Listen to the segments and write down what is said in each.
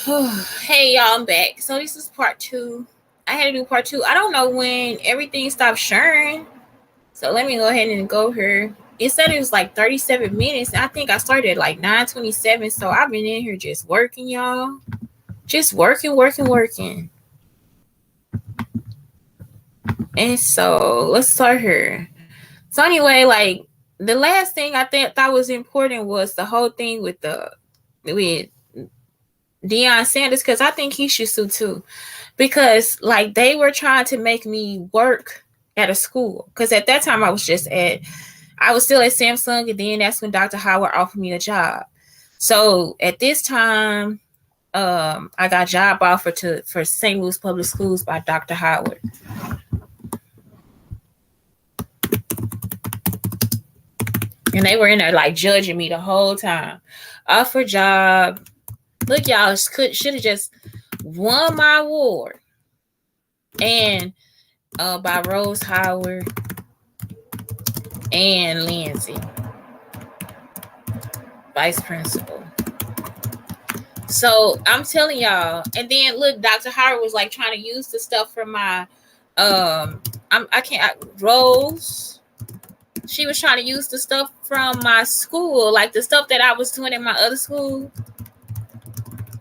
Hey y'all, I'm back. So this is part two. I had to do part two. I don't know when everything stopped sharing. So let me go ahead and go here. It said it was like 37 minutes. I think I started at like 9:27. So I've been in here just working, y'all. Just working. And so let's start here. So anyway, like the last thing I thought was important was the whole thing with Deion Sanders, because I think he should sue too. Because like they were trying to make me work at a school. Because at that time I was still at Samsung, and then that's when Dr. Howard offered me a job. So at this time, I got job offer for St. Louis Public Schools by Dr. Howard. And they were in there like judging me the whole time. Offer job. Look, y'all should have just won my award. And by Rose Howard and Lindsay, vice principal. So I'm telling y'all, and then look, Dr. Howard was like trying to use the stuff from my Rose. She was trying to use the stuff from my school, like the stuff that I was doing in my other school,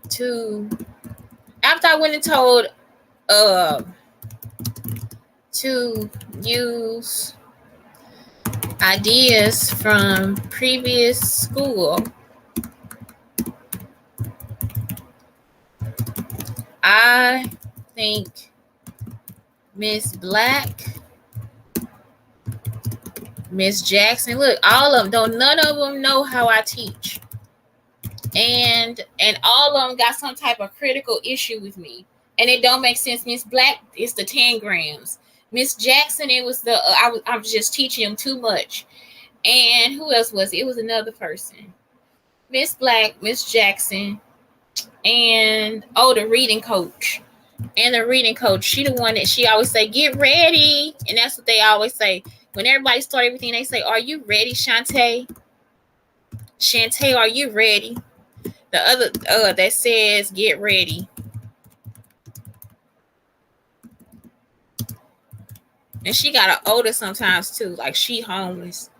to after I went and told to use ideas from previous school. I think Miss Black, Miss Jackson, look, all of them, don't none of them know how I teach. And all of them got some type of critical issue with me. And it don't make sense. Miss Black is the 10 grams. Miss Jackson, it was the I was just teaching them too much. And who else was it? It was another person. Miss Black, Miss Jackson, and the reading coach. And the reading coach, she the one that she always say, get ready. And that's what they always say. When everybody start everything, they say, are you ready, Shantae? Shantae, are you ready? The other that says, get ready. And she got an odor sometimes too, like she homeless.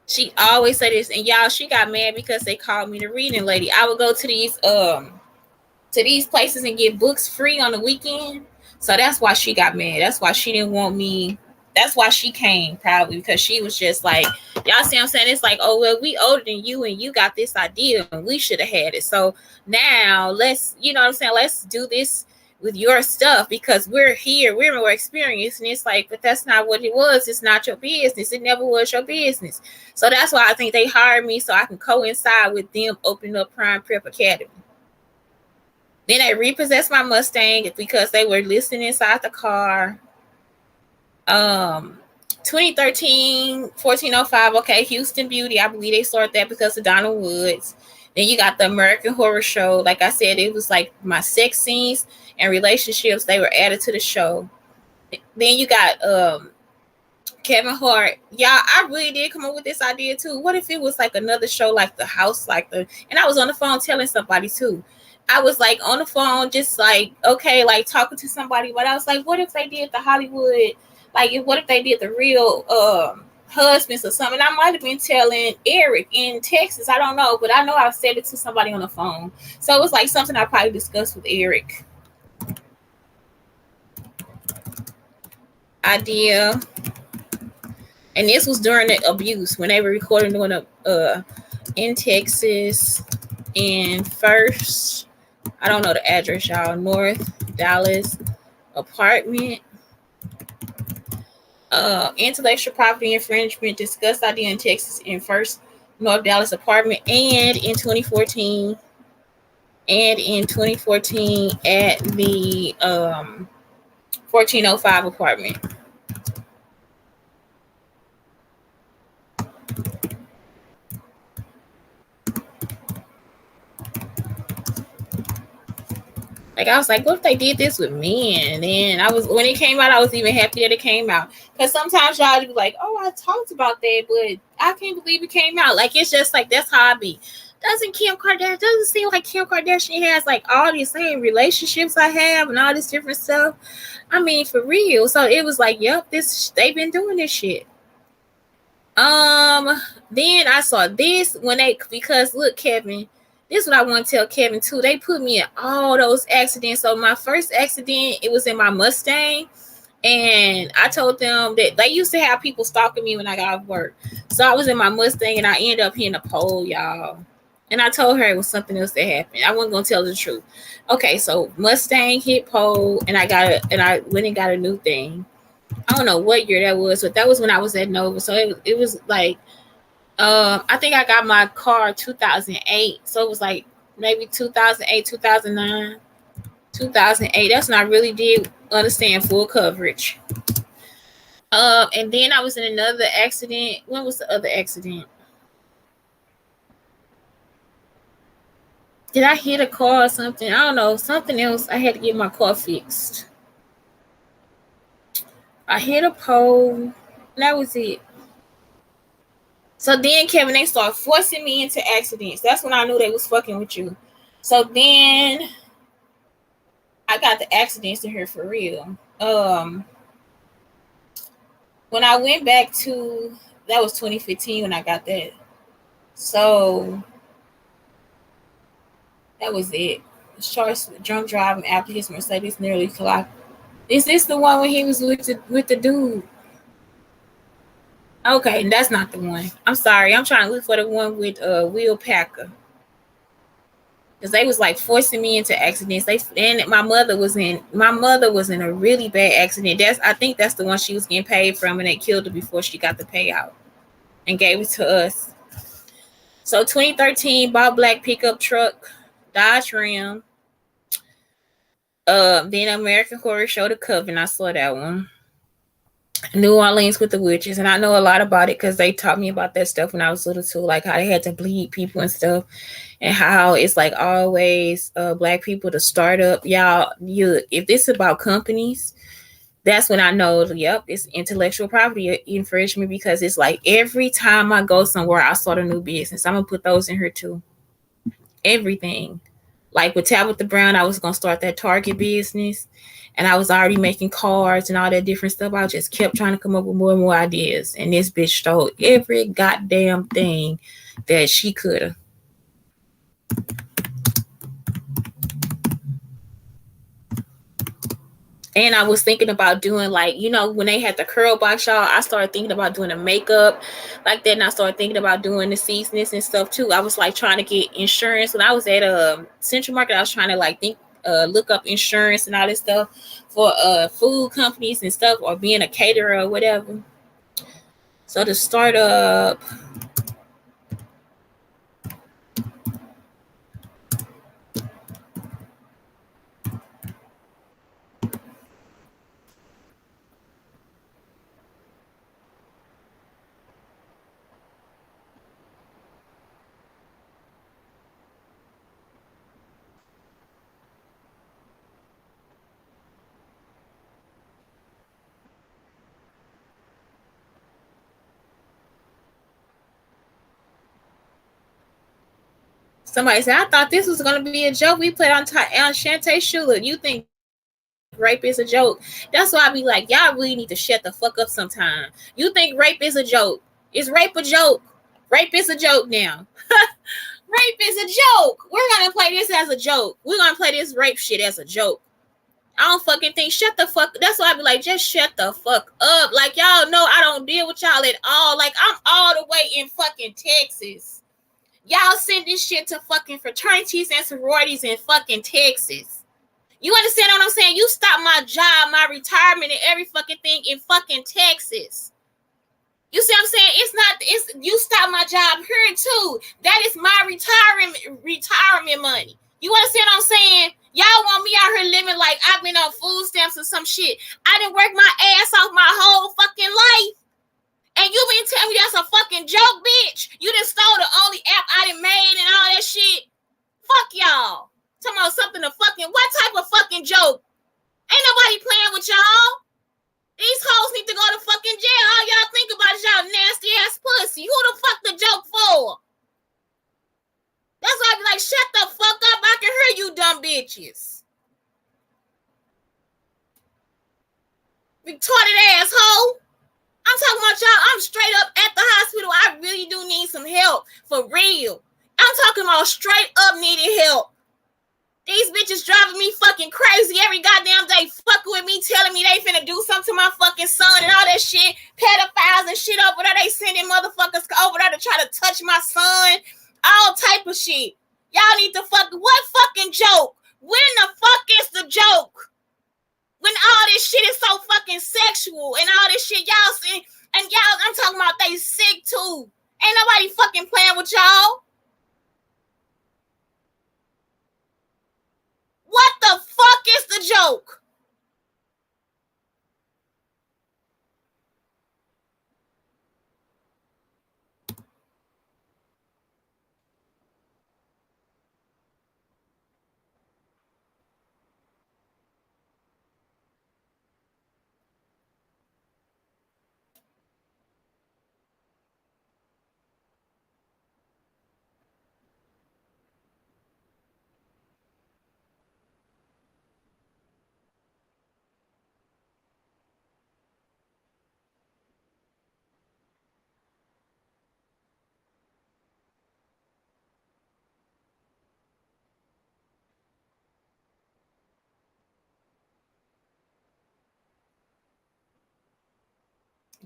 She always say this, and y'all, she got mad because they called me the reading lady. I would go to these places and get books free on the weekend. So that's why she got mad. That's why she didn't want me. That's why she came, probably, because she was just like, y'all see what I'm saying? It's like, oh, well, we older than you and you got this idea and we should have had it. So now let's, you know what I'm saying? Let's do this with your stuff because we're here. We're more experienced. And it's like, but that's not what it was. It's not your business. It never was your business. So that's why I think they hired me so I can coincide with them opening up Prime Prep Academy. Then they repossessed my Mustang because they were listening inside the car. 2013, 1405, okay, Houston Beauty. I believe they started that because of Donna Woods. Then you got the American Horror Show. Like I said, it was like my sex scenes and relationships. They were added to the show. Then you got Kevin Hart. Yeah, I really did come up with this idea too. What if it was like another show like The House, and I was on the phone telling somebody too. I was like on the phone, just like, okay, like talking to somebody, but I was like, what if they did the Hollywood, like what if they did the real husbands or something? I might have been telling Eric in Texas. I don't know, but I know I said it to somebody on the phone. So it was like something I probably discussed with Eric. Idea. And this was during the abuse when they were recording doing in Texas in First, I don't know the address, y'all, North Dallas apartment. Intellectual property infringement discussed idea in Texas in First North Dallas apartment and in 2014 at the 1405 apartment. Like I was like, what if they did this with men? And then I was when it came out, I was even happy that it came out. Because sometimes y'all be like, oh, I talked about that, but I can't believe it came out. Like it's just like that's how I be. Doesn't seem like Kim Kardashian has like all these same relationships I have and all this different stuff. I mean, for real. So it was like, yep, this they've been doing this shit. Then I saw this when because look, Kevin, this is what I want to tell Kevin too. They put me in all those accidents. So my first accident, it was in my Mustang. And I told them that they used to have people stalking me when I got off work. So I was in my Mustang and I ended up hitting a pole, y'all. And I told her it was something else that happened. I wasn't gonna tell the truth. Okay, so Mustang hit pole and I went and got a new thing. I don't know what year that was, but that was when I was at Nova. So it was like I think I got my car 2008. So it was like maybe 2008, 2009, 2008. That's when I really did understand full coverage. And then I was in another accident. When was the other accident? Did I hit a car or something? I don't know. Something else. I had to get my car fixed. I hit a pole. That was it. So then, Kevin, they started forcing me into accidents. That's when I knew they was fucking with you. So then I got the accidents in here for real. When I went back to, that was 2015 when I got that. So that was it. Charged drunk driving after his Mercedes nearly collided. Is this the one when he was with the dude? Okay, that's not the one. I'm sorry. I'm trying to look for the one with Will Packer. Because they was like forcing me into accidents. And my mother was in a really bad accident. I think that's the one she was getting paid from, and they killed her before she got the payout and gave it to us. So 2013, bought black pickup truck, Dodge Ram. Then American Horror Show The Coven. I saw that one. New Orleans with the Witches, and I know a lot about it because they taught me about that stuff when I was little too, like how they had to bleed people and stuff, and how it's like always black people to start up. Y'all, if this is about companies, that's when I know, yep, it's intellectual property infringement, because it's like every time I go somewhere, I start a new business. I'm gonna put those in here too. Everything. Like with Tabitha Brown, I was gonna start that Target business. And I was already making cards and all that different stuff. I just kept trying to come up with more and more ideas. And this bitch stole every goddamn thing that she could have. And I was thinking about doing, like, when they had the curl box, y'all, I started thinking about doing the makeup like that. And I started thinking about doing the seasonings and stuff too. I was like trying to get insurance. When I was at Central Market, I was trying to like look up insurance and all this stuff for food companies and stuff, or being a caterer or whatever. So to start up, somebody said, I thought this was going to be a joke we played on Shantae Shula. You think rape is a joke? That's why I be like, y'all really need to shut the fuck up sometime. You think rape is a joke? Is rape a joke? Rape is a joke now. Rape is a joke. We're going to play this as a joke. We're going to play this rape shit as a joke. I don't fucking think, shut the fuck. That's why I be like, just shut the fuck up. Like, y'all know I don't deal with y'all at all. Like, I'm all the way in fucking Texas. Y'all send this shit to fucking fraternities and sororities in fucking Texas. You understand what I'm saying? You stop my job, my retirement, and every fucking thing in fucking Texas. You see what I'm saying? You stop my job here too. That is my retirement money. You understand what I'm saying? Y'all want me out here living like I've been on food stamps or some shit. I didn't work my ass off my whole fucking life. And you been telling me that's a fucking joke, bitch. You done stole the only app I done made and all that shit. Fuck y'all. Talking about something to fucking, what type of fucking joke. Ain't nobody playing with y'all. These hoes need to go to fucking jail. All y'all think about is y'all nasty ass pussy. Who the fuck the joke for? That's why I be like, shut the fuck up. I can hear you dumb bitches. Retarded asshole. I'm talking about y'all. I'm straight up at the hospital. I really do need some help. For real. I'm talking about straight up needed help. These bitches driving me fucking crazy every goddamn day, fucking with me, telling me they finna do something to my fucking son and all that shit. Pedophiles and shit over there. They sending motherfuckers over there to try to touch my son. All type of shit. Y'all need to what fucking joke? When the fuck is the joke? When all this shit is so fucking sexual and all this shit y'all see, and y'all, I'm talking about they sick too. Ain't nobody fucking playing with y'all. What the fuck is the joke?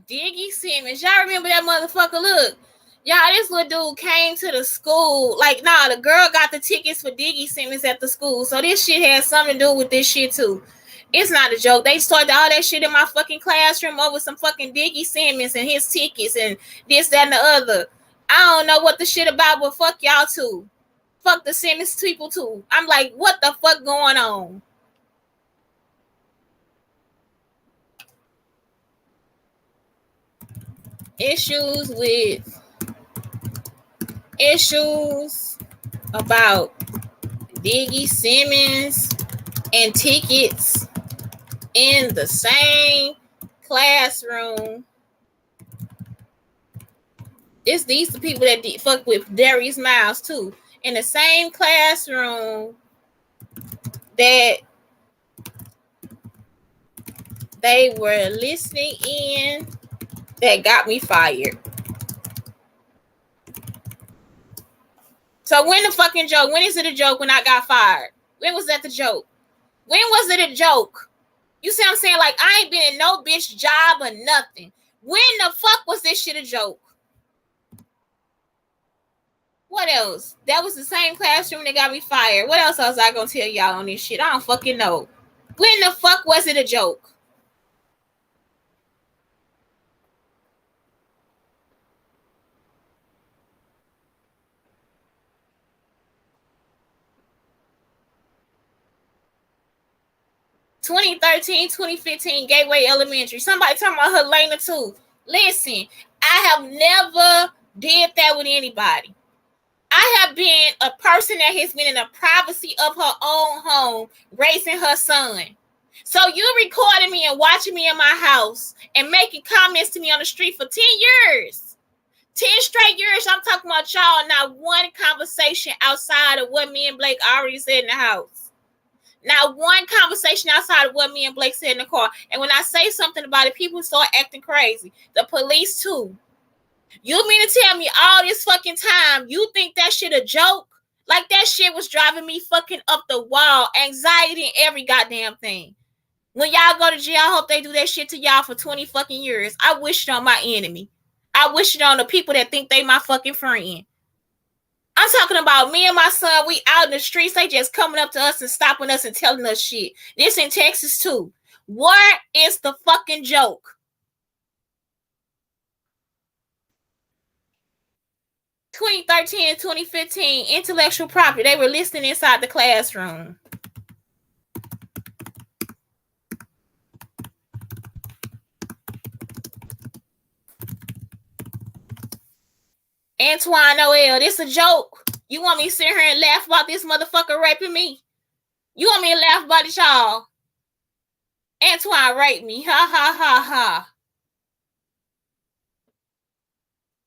Diggy Simmons. Y'all remember that motherfucker? Look. Y'all, this little dude came to the school. Like, nah, the girl got the tickets for Diggy Simmons at the school. So this shit has something to do with this shit too. It's not a joke. They started all that shit in my fucking classroom over some fucking Diggy Simmons and his tickets and this, that, and the other. I don't know what the shit about, but fuck y'all too. Fuck the Simmons people too. I'm like, what the fuck going on? Issues about Diggy Simmons and tickets in the same classroom. It's these the people that fuck with Darius Miles too. In the same classroom that they were listening in that got me fired. So when the fucking joke? When is it a joke when I got fired? When was that the joke? When was it a joke? You see what I'm saying? Like, I ain't been in no bitch job or nothing. When the fuck was this shit a joke? What else? That was the same classroom that got me fired. What else was I gonna tell y'all on this shit? I don't fucking know. When the fuck was it a joke? (2013, 2015) Gateway Elementary. Somebody talking about Helena too. Listen, I have never did that with anybody. I have been a person that has been in the privacy of her own home raising her son. So you recording me and watching me in my house and making comments to me on the street for 10 years. 10 straight years, I'm talking about y'all, not one conversation outside of what me and Blake already said in the house. Not one conversation outside of what me and Blake said in the car. And when I say something about it, people start acting crazy. The police too. You mean to tell me all this fucking time you think that shit a joke? Like, that shit was driving me fucking up the wall. Anxiety and every goddamn thing. When y'all go to jail, I hope they do that shit to y'all for 20 fucking years. I wish it on my enemy. I wish it on the people that think they my fucking friend. I'm talking about me and my son. We out in the streets. They just coming up to us and stopping us and telling us shit. This in Texas too. Where is the fucking joke? 2013 and 2015, intellectual property. They were listening inside the classroom. Antoine Noel, this a joke. You want me to sit here and laugh about this motherfucker raping me? You want me to laugh about it, y'all? Antoine raped me. Ha ha ha ha.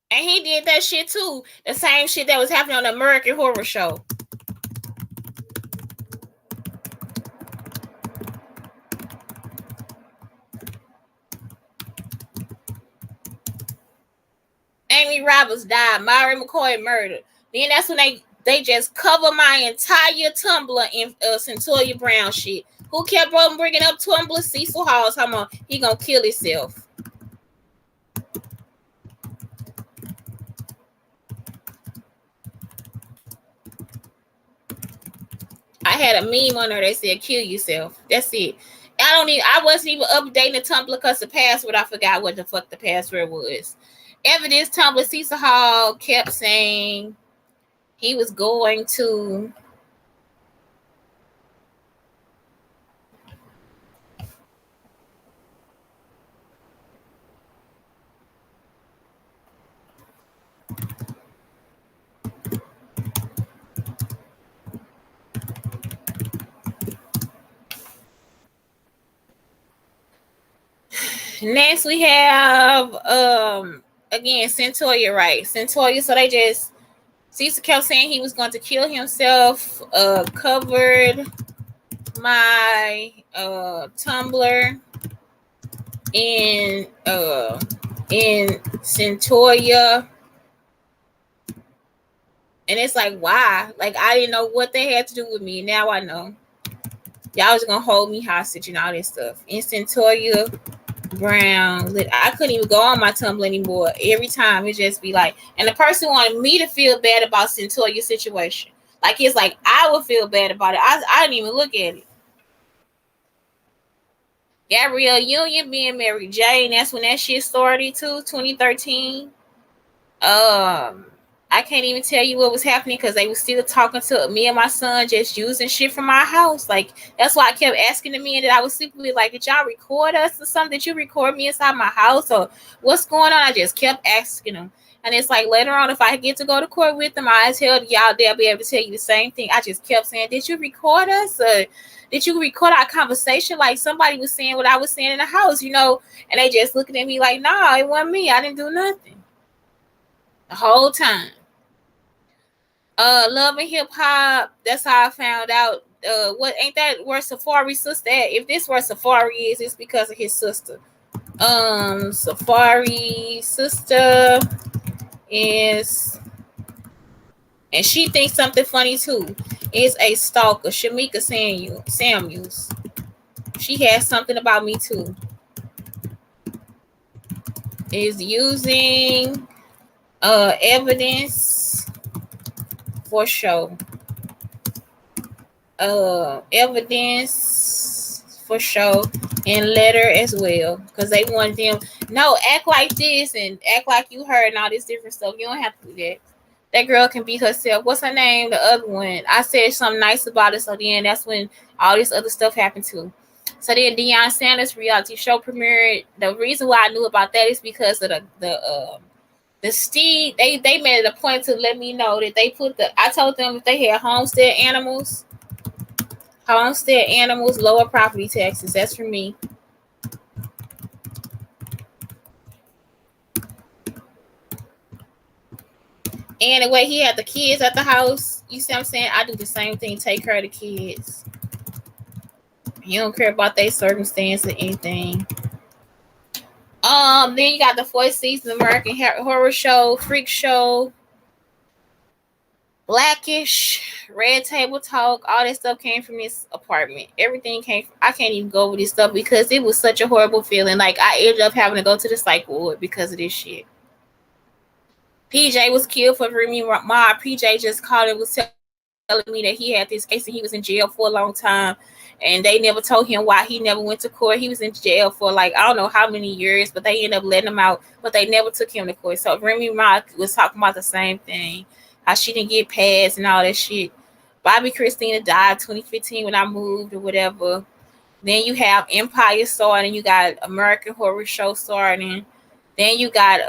And he did that shit too. The same shit that was happening on the American Horror Show. Amy Roberts died. Myra McCoy murdered. Then that's when they just cover my entire Tumblr in Centolia Brown shit. Who kept on bringing up Tumblr? Cecil Hall's talking about he gonna kill himself. I had a meme on there that said "kill yourself." That's it. I wasn't even updating the Tumblr because the password, I forgot what the fuck the password was. Evidence Tumblr, Cecil Hall kept saying he was going to next we have again Centolia, right? Centolia, so they just Cecil kept saying he was going to kill himself, covered my Tumblr in Centolia. And it's like, why? Like, I didn't know what they had to do with me. Now I know. Y'all was gonna hold me hostage and all this stuff. In Centolia Brown, I couldn't even go on my Tumblr anymore. Every time it just be like, and the person wanted me to feel bad about Centolia situation. Like, it's like I would feel bad about it. I didn't even look at it. Gabrielle Union being Mary Jane, that's when that shit started too, 2013. I can't even tell you what was happening because they were still talking to me and my son, just using shit from our house. Like, that's why I kept asking the men that I was sleeping with, like, did y'all record us or something? Did you record me inside my house or what's going on? I just kept asking them. And it's like later on, if I get to go to court with them, I tell y'all they'll be able to tell you the same thing. I just kept saying, did you record us? Or did you record our conversation? Like somebody was saying what I was saying in the house, you know? And they just looking at me like, nah, it wasn't me. I didn't do nothing the whole time. Love and Hip Hop, that's how I found out. What ain't that where Safari's sister at? If this where Safari is, it's because of his sister. Safari's sister is, and she thinks something funny too, is a stalker, Shamika Samuels. She has something about me too. Is using evidence for show. Evidence for show and letter as well, because they want them act like this and act like you heard and all this different stuff. You don't have to do that. That girl can be herself. What's her name? The other one. I said something nice about it, so then that's when all this other stuff happened too. So then Deion Sanders reality show premiered. The reason why I knew about that is because of the Steve. They made it a point to let me know that they put I told them if they had homestead animals, lower property taxes. That's for me. And the way he had the kids at the house, you see what I'm saying? I do the same thing, take care of the kids. You don't care about their circumstance or anything. Then you got the fourth season American Horror Show, Freak Show, Blackish, Red Table Talk. All that stuff came from this apartment. Everything came from, I can't even go over this stuff because it was such a horrible feeling. Like, I ended up having to go to the psych ward because of this shit. PJ was killed for Remy Ma. PJ just called and was telling me that he had this case and he was in jail for a long time. And they never told him why he never went to court. He was in jail for like, I don't know how many years, but they ended up letting him out. But they never took him to court. So Remy Ma was talking about the same thing. How she didn't get passed and all that shit. Bobby Christina died 2015 when I moved or whatever. Then you have Empire starting. You got American Horror Show starting. Then you got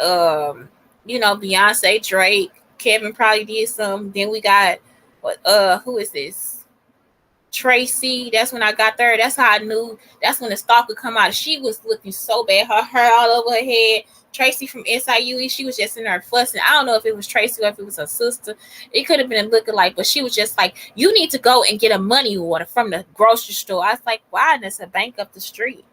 Beyonce, Drake, Kevin probably did some. Then we got who is this? Tracy. That's when I got there. That's how I knew. That's when the stalk would come out. She was looking so bad. Her hair all over her head. Tracy from SIUE, she was just in there fussing. I don't know if it was Tracy or if it was her sister. It could have been a lookalike, but she was just like, you need to go and get a money order from the grocery store. I was like, why? And there's a bank up the street.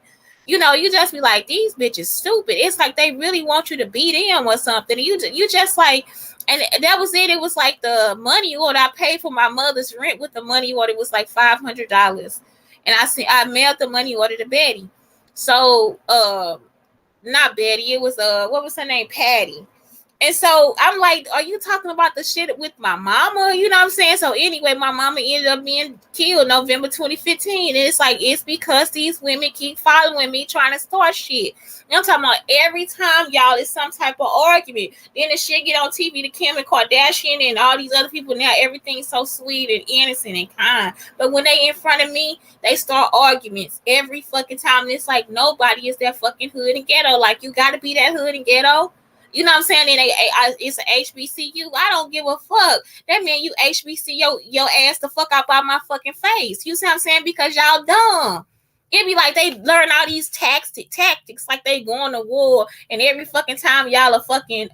You know, you just be like, these bitches stupid. It's like they really want you to beat them or something. You just like, and that was it. It was like the money order. I paid for my mother's rent with the money order. It was like $500, and I mailed the money order to Betty. So not Betty. It was what was her name? Patty. And so I'm like, are you talking about the shit with my mama? You know what I'm saying? So anyway, my mama ended up being killed November 2015. And it's like, it's because these women keep following me trying to start shit. And I'm talking about every time, y'all, it's some type of argument. Then the shit get on TV, the Kim and Kardashian and all these other people now, everything's so sweet and innocent and kind. But when they in front of me, they start arguments every fucking time. And it's like, nobody is that fucking hood and ghetto. Like, you got to be that hood and ghetto. You know what I'm saying? And it's an HBCU. I don't give a fuck. That mean you HBC your ass the fuck out by my fucking face. You see what I'm saying? Because y'all dumb. It'd be like they learn all these tactics like they going to war, and every fucking time y'all a fucking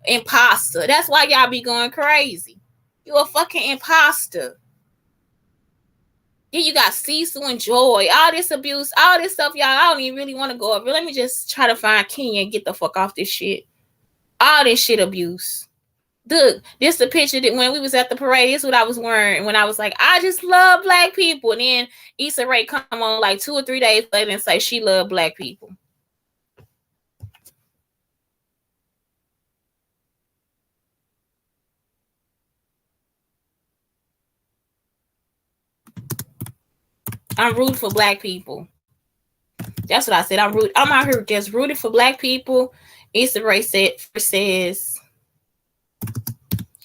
imposter. That's why y'all be going crazy. You a fucking imposter. Then you got Cecil and Joy, all this abuse, all this stuff, y'all. I don't even really want to go over. Let me just try to find Kenya and get the fuck off this shit. All this shit abuse. Look, this the picture that when we was at the parade, this is what I was wearing when I was like, I just love black people. And then Issa Rae come on like 2 or 3 days later and say she loved black people. I'm rooting for black people. That's what I said. I'm out here just rooting for black people. Issa Rae says,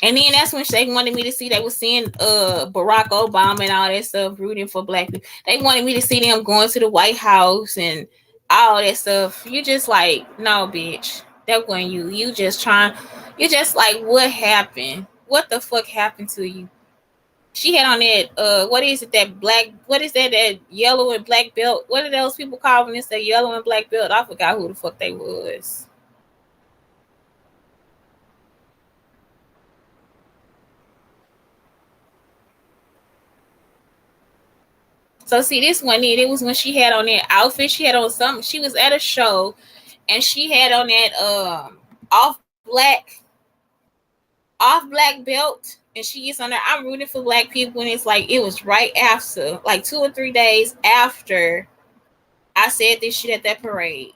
and then that's when they wanted me to see. They were seeing Barack Obama and all that stuff, rooting for black people. They wanted me to see them going to the White House and all that stuff. You just like, no, bitch. That wasn't you. You just like, what happened? What the fuck happened to you? She had on that, what is it, that black, what is that yellow and black belt? What are those people call when it's that yellow and black belt? I forgot who the fuck they was. So see, this one, it was when she had on that outfit. She had on something. She was at a show, and she had on that off black belt, and she is on there. I'm rooting for black people, and it's like it was right after, like 2 or 3 days after I said this shit at that parade.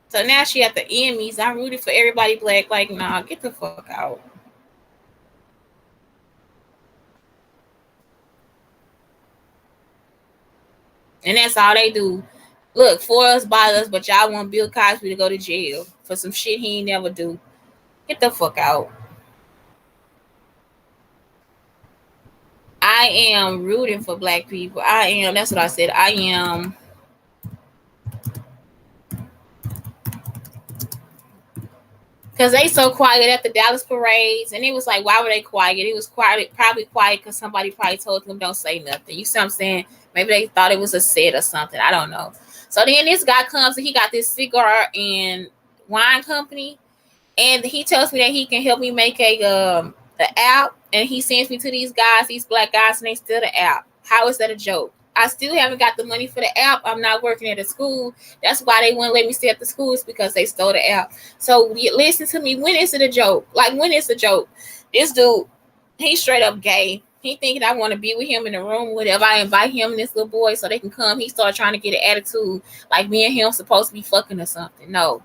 So now she at the Emmys. I'm rooting for everybody black. Like, nah, get the fuck out. And that's all they do. Look, for us, by us, but y'all want Bill Cosby to go to jail for some shit he ain't never do. Get the fuck out. I am rooting for black people. I am. That's what I said. I am. Because they so quiet at the Dallas parades. And it was like, why were they quiet? It was quiet, probably quiet because somebody probably told them don't say nothing. You see what I'm saying? Maybe they thought it was a set or something. I don't know. So then this guy comes and he got this cigar and wine company. And he tells me that he can help me make the app. And he sends me to these guys, these black guys, and they steal the app. How is that a joke? I still haven't got the money for the app. I'm not working at a school. That's why they wouldn't let me stay at the schools, because they stole the app. So listen to me. When is it a joke? Like, when is a joke? This dude, he's straight up gay. He thinking I want to be with him in the room, whatever. I invite him and this little boy so they can come. He started trying to get an attitude like me and him supposed to be fucking or something. No,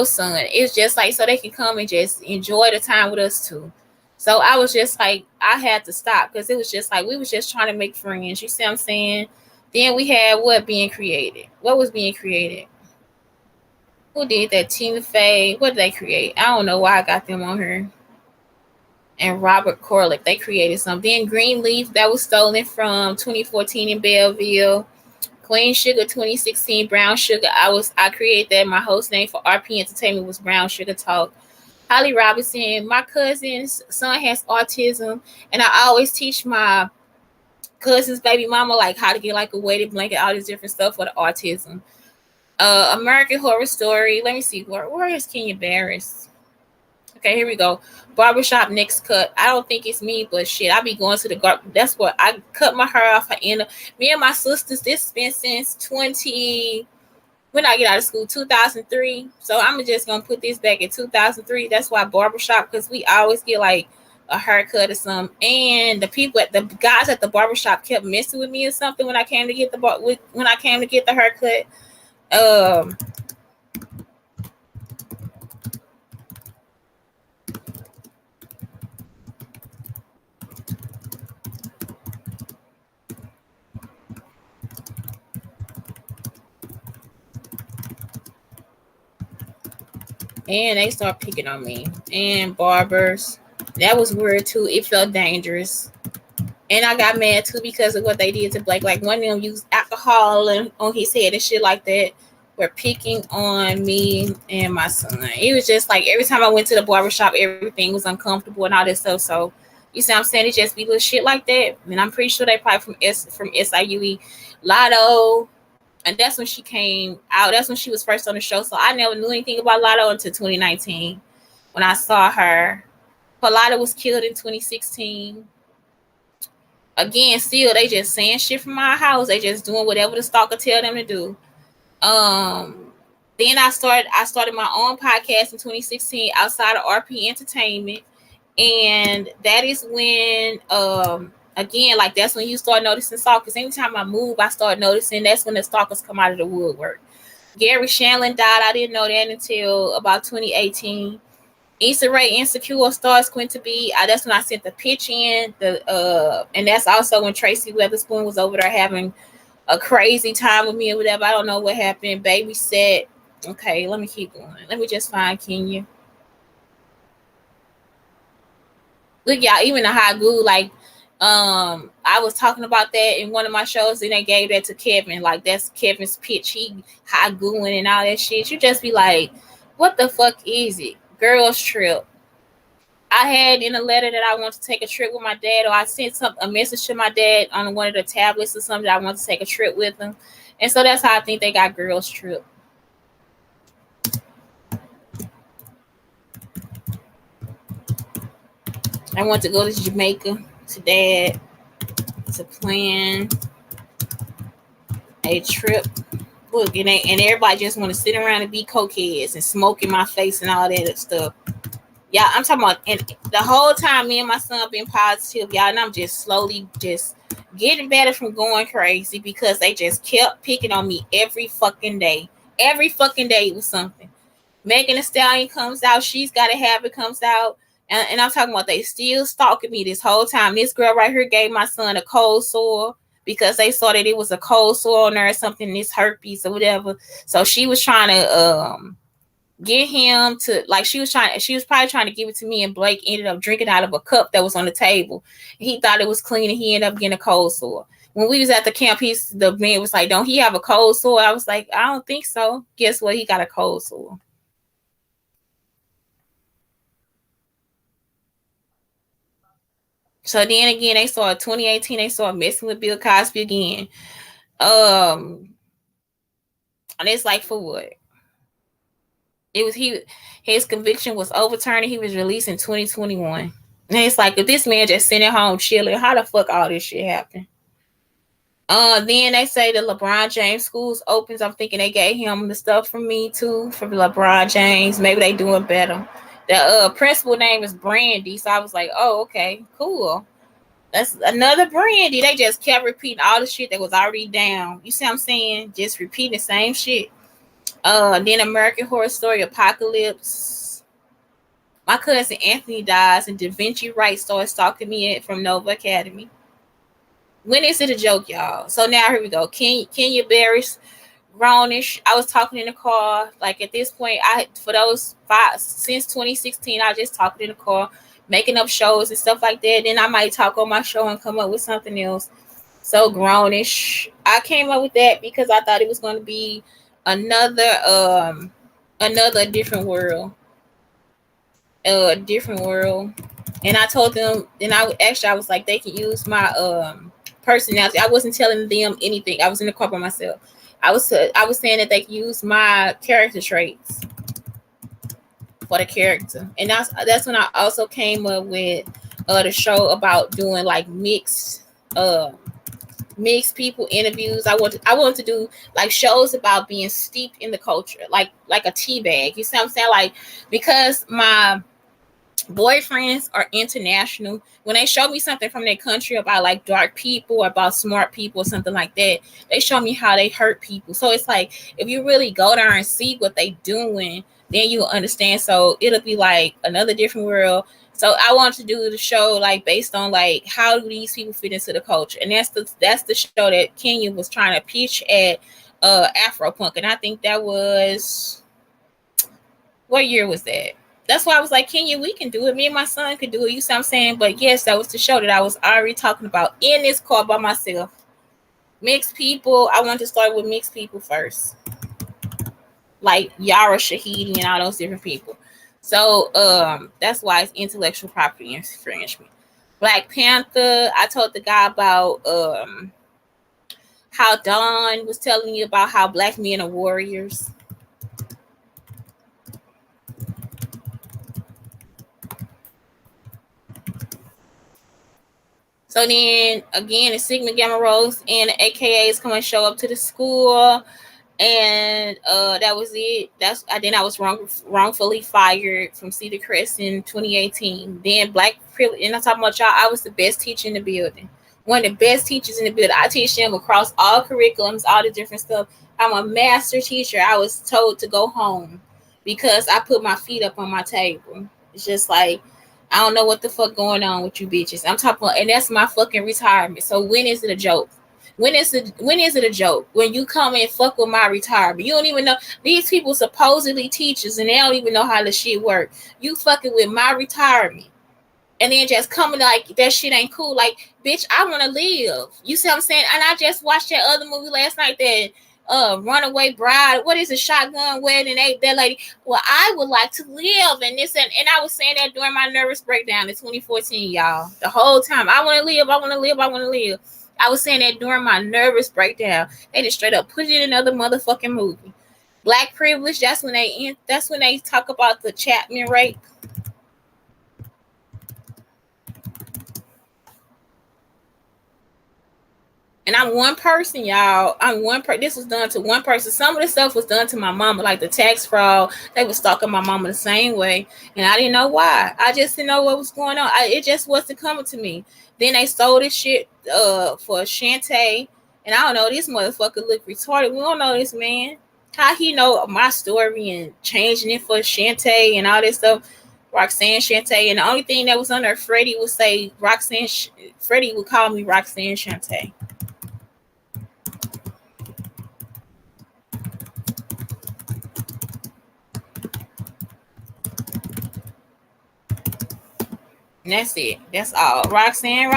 son. It's just like so they can come and just enjoy the time with us too. So I was just like, I had to stop because it was just like we was just trying to make friends. You see what I'm saying? Then we had what being created. What was being created? Who did that? Tina Fey. What did they create? I don't know why I got them on here. And Robert Corlick. They created something. Then Greenleaf, that was stolen from 2014 in Belleville. Clean Sugar 2016, Brown Sugar. I created that. My host name for RP Entertainment was Brown Sugar Talk. Holly Robinson. My cousin's son has autism, and I always teach my cousin's baby mama like how to get like a weighted blanket, all this different stuff for the autism. American Horror Story. Let me see. Where is Kenya Barris? Okay, here we go. Barbershop next cut. I don't think it's me, but shit, I be going to the that's what I cut my hair off. I end up me and my sisters. This been since 20 when I get out of school, 2003. So I'm just gonna put this back in 2003. That's why barbershop, because we always get like a haircut or something. And the guys at the barbershop kept messing with me or something when I came to get when I came to get the haircut. Um, and they start picking on me. And barbers, that was weird too. It felt dangerous. And I got mad too because of what they did to Blake. Like one of them used alcohol on his head and shit like that. Were picking on me and my son. It was just like every time I went to the barbershop, everything was uncomfortable and all this stuff. So you see what I'm saying? It just be little shit like that. And I'm pretty sure they probably from SIUE. Lotto. And that's when she came out. That's when she was first on the show. So I never knew anything about Lotto until 2019 when I saw her. But Lotto was killed in 2016. Again, still they just saying shit from my house. They just doing whatever the stalker tell them to do. Then I started my own podcast in 2016 outside of RP Entertainment, and that is when again, like that's when you start noticing stalkers. Anytime I move, I start noticing that's when the stalkers come out of the woodwork. Gary Shanlin died. I didn't know that until about 2018. Issa Rae Insecure stars Quinta B. That's when I sent the pitch in. And that's also when Tracy Weatherspoon was over there having a crazy time with me or whatever. I don't know what happened. Baby said, okay, let me keep going. Let me just find Kenya. Look, y'all, even the high goo, like, I was talking about that in one of my shows, and they gave that to Kevin. Like, that's Kevin's pitch. He high gooing and all that shit. You just be like, what the fuck is it? Girls trip. I had in a letter that I want to take a trip with my dad, or I sent a message to my dad on one of the tablets or something that I want to take a trip with him. And so that's how I think they got girls trip. I want to go to Jamaica to dad to plan a trip. Look, and everybody just want to sit around and be cokeheads and smoke in my face and all that stuff. Yeah, I'm talking about, and the whole time me and my son been positive, y'all, and I'm just slowly just getting better from going crazy because they just kept picking on me every fucking day. Every fucking day was something. Megan Thee Stallion comes out, She's Gotta Have It comes out, and I'm talking about they still stalking me this whole time. This girl right here gave my son a cold sore because they saw that it was a cold sore on there or something, this herpes or whatever. So she was trying to get him to, like, she was probably trying to give it to me, and Blake ended up drinking out of a cup that was on the table. He thought it was clean, and he ended up getting a cold sore. When we was at the camp, the man was like, don't he have a cold sore? I was like, I don't think so. Guess what? He got a cold sore. So then again, they saw 2018, they started messing with Bill Cosby again. And it's like, for what? It was his conviction was overturned, and he was released in 2021. And it's like, if this man just sitting at home chilling, how the fuck all this shit happened? Then they say the LeBron James schools opens. I'm thinking they gave him the stuff from me too, from LeBron James. Maybe they doing better. The principal name is Brandy, so I was like, oh, okay, cool. That's another Brandy. They just kept repeating all the shit that was already down. You see what I'm saying? Just repeating the same shit. Then American Horror Story Apocalypse. My cousin Anthony dies, and Da Vinci Wright starts stalking me from Nova Academy. When is it a joke, y'all? So now here we go. Kenya Barris, Grownish. I was talking in the car. Like at this point, for those since 2016, I just talked in the car, making up shows and stuff like that. Then I might talk on my show and come up with something else. So Grownish. I came up with that because I thought it was going to be another different world. a different world. And I told them, and I was like, they can use my personality. I wasn't telling them anything. I was in the car by myself. I was saying that they can use my character traits for the character, and that's when I also came up with the show about doing like mixed people interviews. I want to do like shows about being steeped in the culture, like a tea bag. You see what I'm saying? Like, because my boyfriends are international. When they show me something from their country about like dark people, or about smart people, or something like that, they show me how they hurt people. So it's like, if you really go there and see what they doing, then you'll understand. So it'll be like another different world. So I want to do the show like based on like, how do these people fit into the culture, and that's the show that Kenya was trying to pitch at Afropunk, and I think that was, what year was that? That's why I was like, Kenya, we can do it. Me and my son could do it. You see what I'm saying? But yes, that was the show that I was already talking about in this car by myself. Mixed people. I want to start with mixed people first, like Yara Shahidi and all those different people. So that's why it's intellectual property infringement. Black Panther. I told the guy about how Don was telling you about how black men are warriors. So then again, the Sigma Gamma Rose and the AKAs come and show up to the school, and that was it. Then I was wrongfully fired from Cedar Crest in 2018. Then black privilege, and I'm talking about y'all. I was the best teacher in the building, one of the best teachers in the building. I teach them across all curriculums, all the different stuff. I'm a master teacher. I was told to go home because I put my feet up on my table. It's just like, I don't know what the fuck going on with you bitches. I'm talking about, and that's my fucking retirement. So when is it a joke? When is it a joke? When you come and fuck with my retirement. You don't even know, these people supposedly teachers and they don't even know how the shit work. You fucking with my retirement. And then just coming like that shit ain't cool. Like, bitch, I want to live. You see what I'm saying? And I just watched that other movie last night, that Runaway Bride. What is a Shotgun Wedding? That lady. Well, I would like to live, and this and I was saying that during my nervous breakdown in 2014, y'all. The whole time, I want to live. I want to live. I want to live. I was saying that during my nervous breakdown. They just straight up put it in another motherfucking movie. Black privilege. That's when they talk about the Chapman rape. And I'm one person, y'all. I'm one person. This was done to one person. Some of the stuff was done to my mama, like the tax fraud. They was stalking my mama the same way, and I didn't know why. I just didn't know what was going on. It just wasn't coming to me. Then they sold this shit for Shantae, and I don't know. This motherfucker look retarded. We don't know this man. How he know my story and changing it for Shantae and all this stuff. Roxanne Shantae, and the only thing that was on there, Freddie would say Roxanne. Freddie would call me Roxanne Shantae. And that's it. That's all. Roxanne.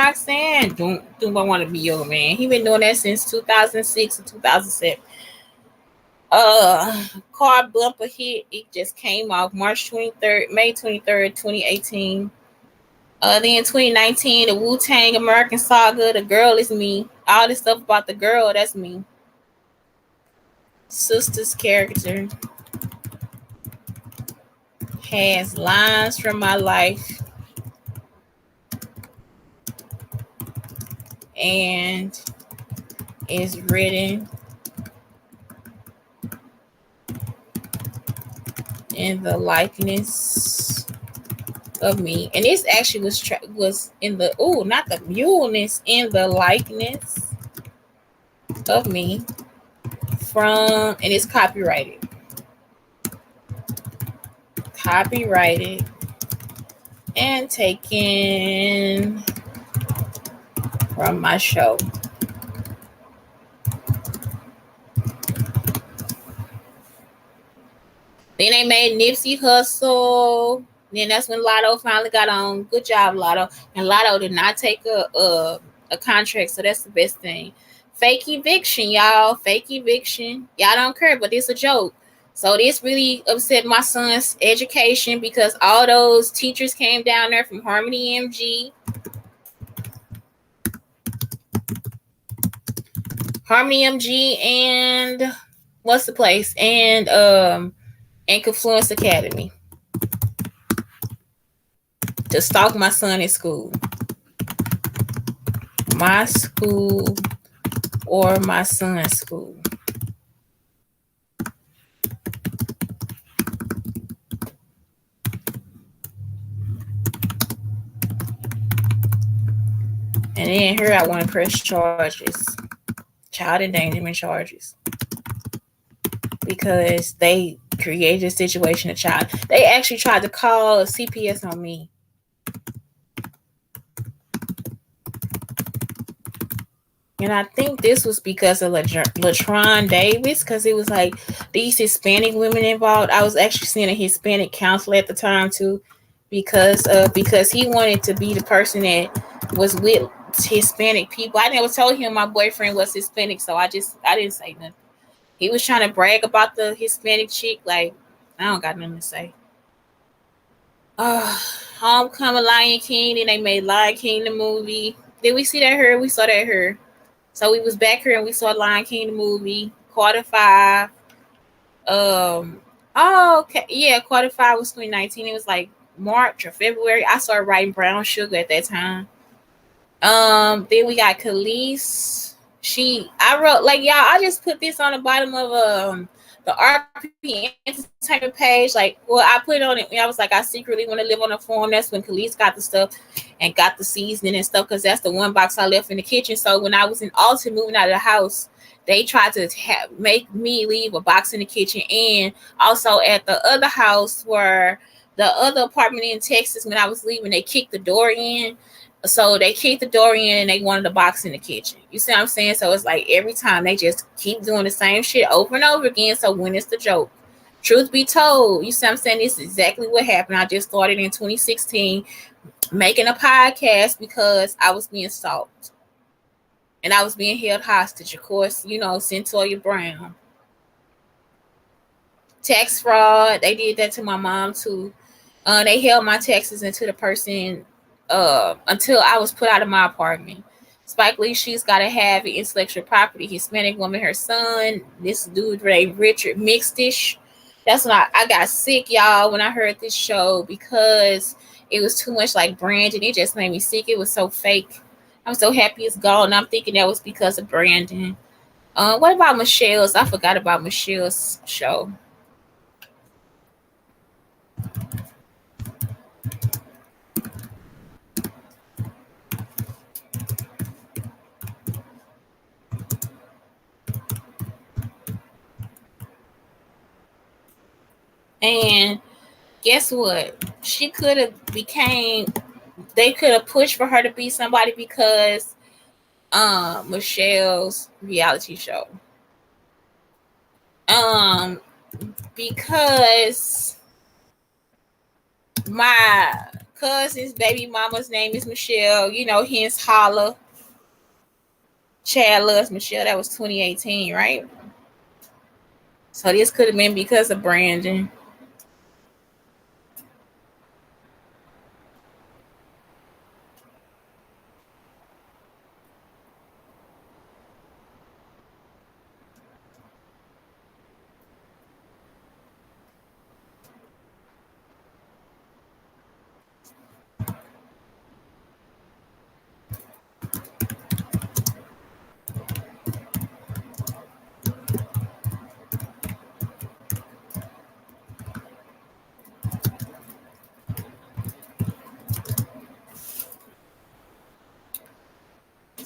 Don't I want to be your man. He been doing that since 2006 or 2007. Car bumper hit. It just came off May 23rd, 2018. Then 2019, the Wu-Tang American Saga, The Girl Is Me. All this stuff about the girl, that's me. Sister's character has lines from my life and is written in the likeness of me. And this actually was in the not the muleness, in the likeness of me, and it's copyrighted and taken from my show. Then they made Nipsey Hussle. Then that's when Lotto finally got on. Good job, Lotto. And Lotto did not take a contract, so that's the best thing. Fake eviction, y'all. Fake eviction. Y'all don't care, but it's a joke. So this really upset my son's education because all those teachers came down there from Harmony MG, and what's the place, and Confluence Academy to stalk my son in school. My school or my son's school. And then here I want to press charges, child endangerment charges, because they created a situation of child. They actually tried to call CPS on me. And I think this was because of Latron Davis, because it was like these Hispanic women involved. I was actually seeing a Hispanic counselor at the time too, because he wanted to be the person that was with Hispanic people. I never told him my boyfriend was Hispanic, so I didn't say nothing. He was trying to brag about the Hispanic chick. Like, I don't got nothing to say. Uh, Homecoming, Lion King, and they made Lion King the movie. Did we see that here? We saw that here. So we was back here and we saw Lion King the movie. Quarter five. Oh, okay. Yeah, quarter five was 2019. It was like March or February. I started writing Brown Sugar at that time. Then we got Khalees. I wrote, like, y'all, I just put this on the bottom of the RP entertainment page. Like, well, I put it on it. I was like, I secretly want to live on a farm. That's when Khalees got the stuff and got the seasoning and stuff, because that's the one box I left in the kitchen. So when I was in Alton moving out of the house, they tried to make me leave a box in the kitchen. And also at the other house, where the other apartment in Texas, when I was leaving, they kicked the door in. So they kicked the door in and they wanted a box in the kitchen. You see what I'm saying? So it's like every time they just keep doing the same shit over and over again. So when it's the joke? Truth be told, you see what I'm saying? This is exactly what happened. I just started in 2016 making a podcast because I was being stalked. And I was being held hostage. Of course, Centoya Brown. Tax fraud. They did that to my mom too. They held my taxes into the person until I was put out of my apartment. Spike Lee, she's got to have intellectual property. Hispanic woman, her son. This dude, Ray Richard Mixedish. That's when I got sick, y'all, when I heard this show, because it was too much like Brandon. It just made me sick. It was so fake. I'm so happy it's gone. I'm thinking that was because of Brandon. What about Michelle's? I forgot about Michelle's show. And guess what? She could have became. They could have pushed for her to be somebody because Michelle's reality show. Um, because my cousin's baby mama's name is Michelle. Hence Holla. Chad loves Michelle. That was 2018, right? So this could have been because of Brandon.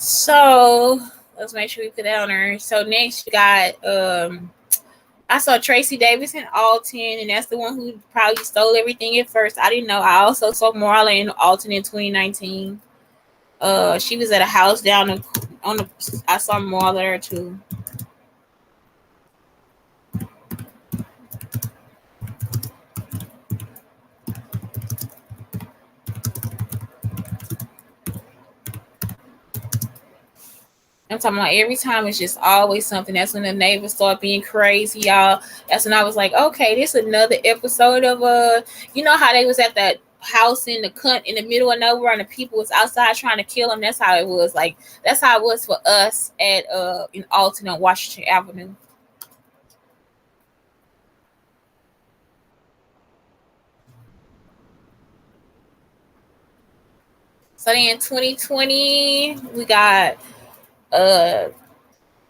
So let's make sure we put that on her. So next you got I saw Tracy Davis in Alton, and that's the one who probably stole everything at first. I didn't know. I also saw Marla in Alton in 2019. She was at a house down on the. I saw Marla there too. I'm talking about every time it's just always something. That's when the neighbors start being crazy, y'all. That's when I was like, okay, this is another episode of you know how they was at that house in the in the middle of nowhere and the people was outside trying to kill them. That's how it was. Like that's how it was for us at in Alton on Washington Avenue. So then 2020, we got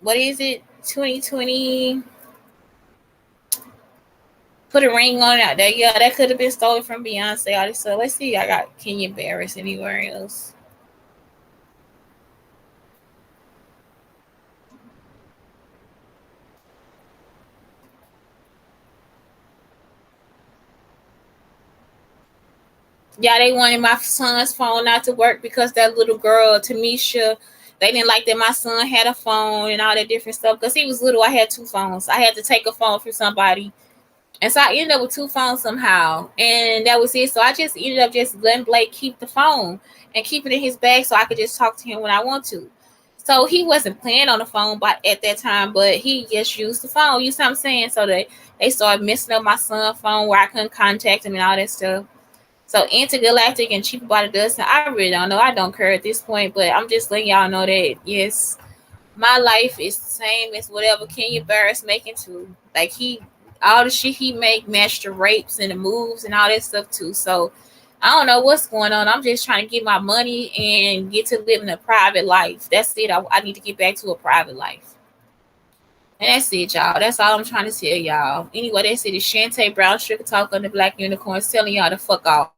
what is it? 2020 put a ring on it out there. Yeah, that could have been stolen from Beyonce. All this. So let's see. I got Kenya Barris anywhere else. Yeah, they wanted my son's phone not to work because that little girl, Tamisha, they didn't like that my son had a phone and all that different stuff. Because he was little, I had two phones. I had to take a phone from somebody. And so I ended up with two phones somehow. And that was it. So I just ended up just letting Blake keep the phone and keep it in his bag so I could just talk to him when I want to. So he wasn't playing on the phone at that time, but he just used the phone. You see what I'm saying? So they started messing up my son's phone where I couldn't contact him and all that stuff. So intergalactic and cheap about a dozen. I really don't know. I don't care at this point, but I'm just letting y'all know that yes, my life is the same as whatever Kenya Barris making too. Like he, all the shit he make match the rapes and the moves and all that stuff too. So I don't know what's going on. I'm just trying to get my money and get to living a private life. That's it. I need to get back to a private life. And that's it, y'all. That's all I'm trying to tell y'all. Anyway, that's it. It's Shantae Brown Sugar Talk on the Black Unicorns telling y'all to fuck off.